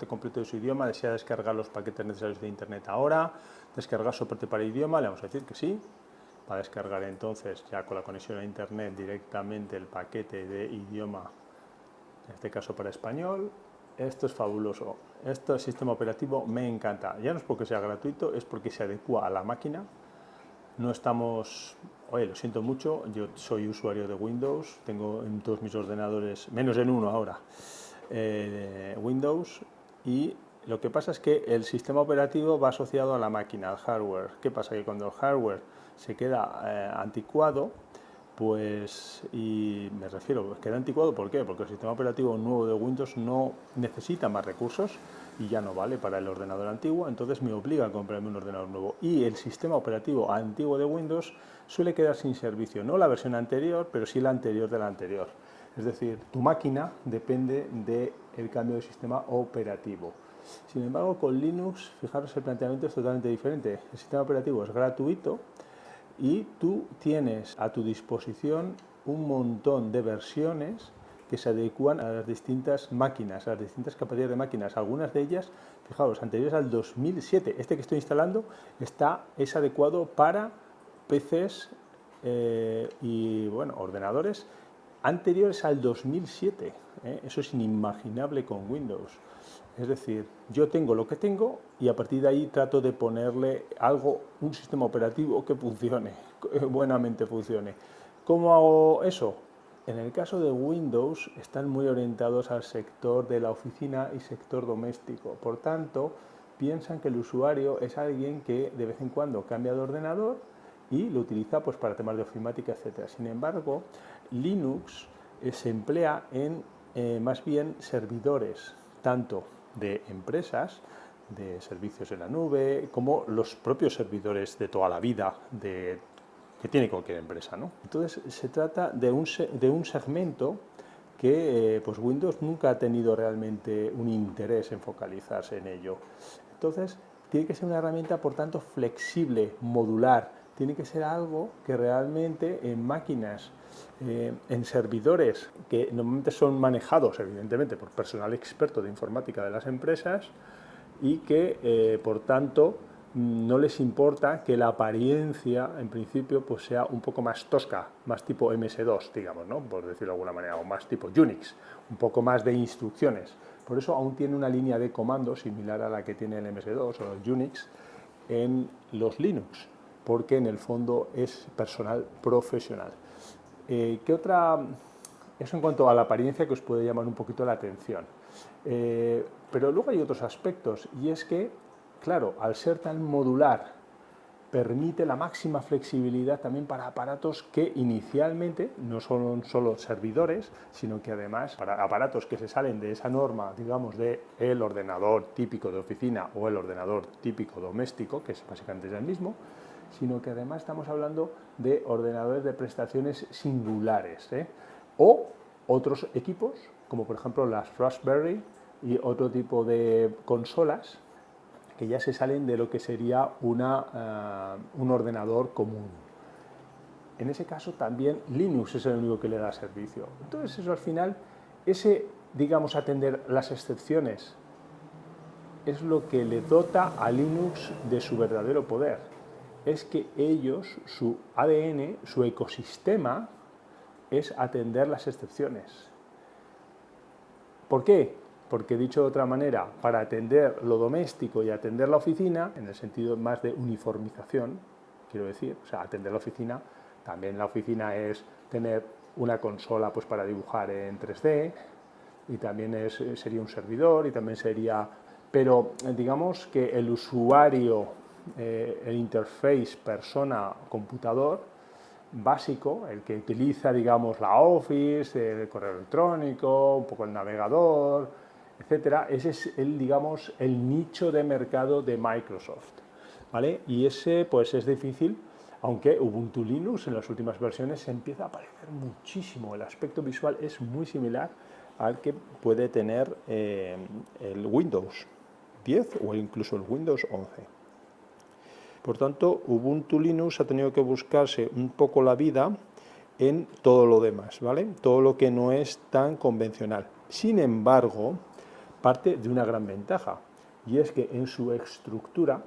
soporte completo de su idioma, desea descargar los paquetes necesarios de Internet ahora, descargar soporte para idioma, le vamos a decir que sí. Va a descargar entonces ya con la conexión a Internet directamente el paquete de idioma, en este caso para español. Esto es fabuloso. Este sistema operativo me encanta. Ya no es porque sea gratuito, es porque se adecua a la máquina. No estamos... Oye, lo siento mucho, yo soy usuario de Windows, tengo en todos mis ordenadores, menos en uno ahora, Windows, y lo que pasa es que el sistema operativo va asociado a la máquina, al hardware. ¿Qué pasa? Que cuando el hardware se queda anticuado, pues, y me refiero, queda anticuado, ¿por qué? Porque el sistema operativo nuevo de Windows no necesita más recursos y ya no vale para el ordenador antiguo, entonces me obliga a comprarme un ordenador nuevo. Y el sistema operativo antiguo de Windows suele quedar sin servicio, no la versión anterior, pero sí la anterior de la anterior. Es decir, tu máquina depende del cambio de sistema operativo. Sin embargo, con Linux, fijaros, el planteamiento es totalmente diferente. El sistema operativo es gratuito y tú tienes a tu disposición un montón de versiones que se adecuan a las distintas máquinas, a las distintas capacidades de máquinas. Algunas de ellas, fijaos, anteriores al 2007. Este que estoy instalando es adecuado para PCs y bueno, ordenadores anteriores al 2007. Eso es inimaginable con Windows. Es decir, yo tengo lo que tengo y a partir de ahí trato de ponerle algo, un sistema operativo que funcione, buenamente funcione. ¿Cómo hago eso? En el caso de Windows están muy orientados al sector de la oficina y sector doméstico. Por tanto, piensan que el usuario es alguien que de vez en cuando cambia de ordenador y lo utiliza pues, para temas de ofimática, etc. Sin embargo, Linux se emplea en más bien servidores, tanto de empresas, de servicios en la nube, como los propios servidores de toda la vida que tiene cualquier empresa, ¿no? Entonces se trata de un segmento que pues Windows nunca ha tenido realmente un interés en focalizarse en ello. Entonces tiene que ser una herramienta, por tanto, flexible, modular. Tiene que ser algo que realmente en máquinas, en servidores que normalmente son manejados, evidentemente, por personal experto de informática de las empresas y que, por tanto, no les importa que la apariencia, en principio, pues sea un poco más tosca, más tipo MS2, digamos, ¿no? Por decirlo de alguna manera, o más tipo Unix, un poco más de instrucciones. Por eso aún tiene una línea de comando similar a la que tiene el MS2 o el Unix en los Linux, porque en el fondo es personal profesional. ¿Qué otra? Eso en cuanto a la apariencia que os puede llamar un poquito la atención. Pero luego hay otros aspectos, y es que, claro, al ser tan modular, permite la máxima flexibilidad también para aparatos que inicialmente no son solo servidores, sino que además para aparatos que se salen de esa norma, digamos, de el ordenador típico de oficina o el ordenador típico doméstico, que es básicamente el mismo, sino que además estamos hablando de ordenadores de prestaciones singulares, o otros equipos, como por ejemplo las Raspberry y otro tipo de consolas que ya se salen de lo que sería un ordenador común. En ese caso también Linux es el único que le da servicio. Entonces eso al final, digamos, atender las excepciones es lo que le dota a Linux de su verdadero poder. Es que ellos, su ADN, su ecosistema, es atender las excepciones. ¿Por qué? Porque, dicho de otra manera, para atender lo doméstico y atender la oficina, en el sentido más de uniformización, quiero decir, o sea, atender la oficina, también la oficina es tener una consola pues, para dibujar en 3D, y también sería un servidor, y también sería... Pero digamos que el usuario, el interface persona-computador, básico, el que utiliza, digamos, la Office, el correo electrónico, un poco el navegador, etcétera, ese es digamos, el nicho de mercado de Microsoft, ¿vale? Y ese, pues, es difícil, aunque Ubuntu Linux en las últimas versiones se empieza a parecer muchísimo. El aspecto visual es muy similar al que puede tener el Windows 10 o incluso el Windows 11. Por tanto, Ubuntu Linux ha tenido que buscarse un poco la vida en todo lo demás, ¿vale? Todo lo que no es tan convencional. Sin embargo, parte de una gran ventaja, y es que en su estructura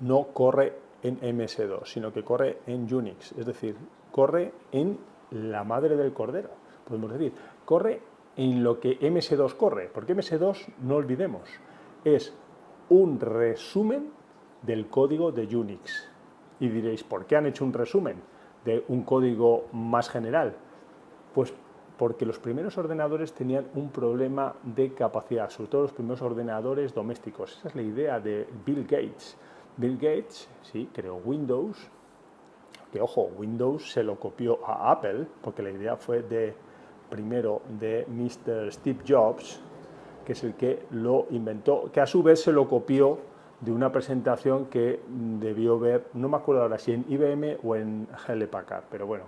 no corre en MS2, sino que corre en Unix, es decir, corre en la madre del cordero, podemos decir, corre en lo que MS2 corre, porque MS2, no olvidemos, es un resumen del código de Unix. Y diréis, ¿por qué han hecho un resumen de un código más general? Pues porque los primeros ordenadores tenían un problema de capacidad, sobre todo los primeros ordenadores domésticos. Esa es la idea de Bill Gates. Bill Gates, sí, creó Windows, que ojo, Windows se lo copió a Apple, porque la idea fue primero de Mr. Steve Jobs, que es el que lo inventó, que a su vez se lo copió de una presentación que debió ver, no me acuerdo ahora si en IBM o en Hewlett Packard, pero bueno,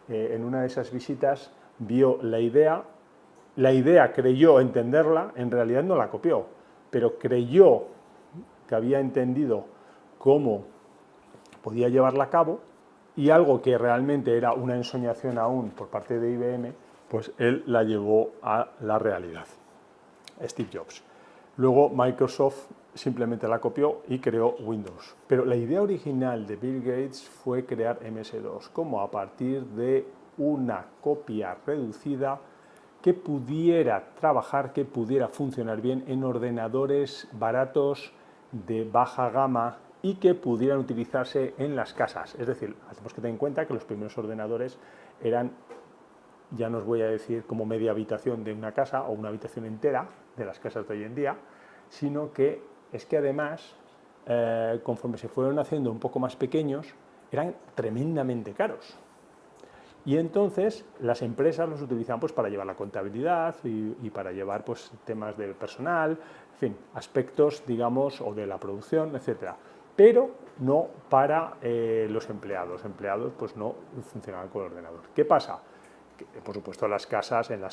en una de esas visitas vio la idea creyó entenderla, en realidad no la copió, pero creyó que había entendido cómo podía llevarla a cabo, y algo que realmente era una ensoñación aún por parte de IBM, pues él la llevó a la realidad, Steve Jobs. Luego Microsoft simplemente la copió y creó Windows. Pero la idea original de Bill Gates fue crear MS2, como a partir de una copia reducida que pudiera trabajar, que pudiera funcionar bien en ordenadores baratos de baja gama y que pudieran utilizarse en las casas. Es decir, tenemos que tener en cuenta que los primeros ordenadores eran, ya no os voy a decir como media habitación de una casa o una habitación entera de las casas de hoy en día, sino que es que además, conforme se fueron haciendo un poco más pequeños, eran tremendamente caros. Y entonces las empresas los utilizaban pues para llevar la contabilidad y para llevar pues temas del personal, en fin, aspectos, digamos, o de la producción, etcétera. Pero no para los empleados. Los empleados pues no funcionaban con el ordenador. ¿Qué pasa? Que, por supuesto, en las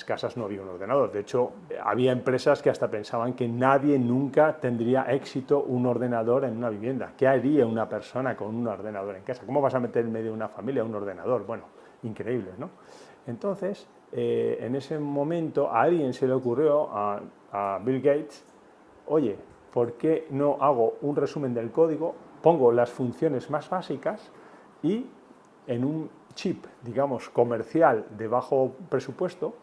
casas no había un ordenador. De hecho, había empresas que hasta pensaban que nadie nunca tendría éxito un ordenador en una vivienda. ¿Qué haría una persona con un ordenador en casa? ¿Cómo vas a meter en medio de una familia un ordenador? Bueno, increíble, ¿no? Entonces, en ese momento a alguien se le ocurrió, a Bill Gates, oye, ¿por qué no hago un resumen del código, pongo las funciones más básicas y en un chip, digamos, comercial de bajo presupuesto,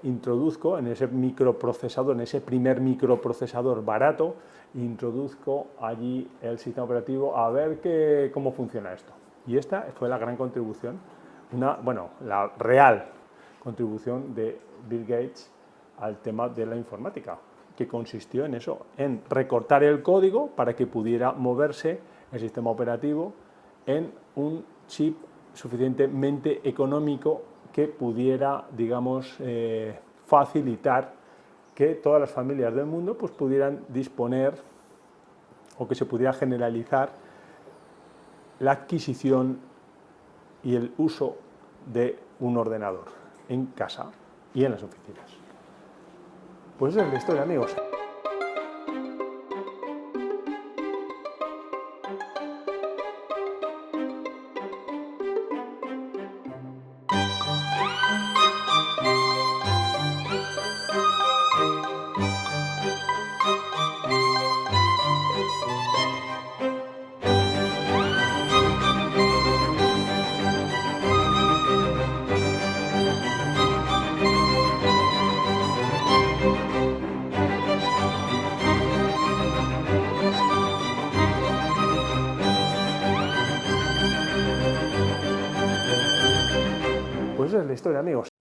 introduzco en ese microprocesador, en ese primer microprocesador barato, introduzco allí el sistema operativo a ver cómo funciona esto? Y esta fue la gran contribución, la real contribución de Bill Gates al tema de la informática, que consistió en eso, en recortar el código para que pudiera moverse el sistema operativo en un chip suficientemente económico que pudiera, digamos, facilitar que todas las familias del mundo pues, pudieran disponer o que se pudiera generalizar la adquisición y el uso de un ordenador en casa y en las oficinas. Pues esa es la historia, amigos. Pues esa es la historia, amigos.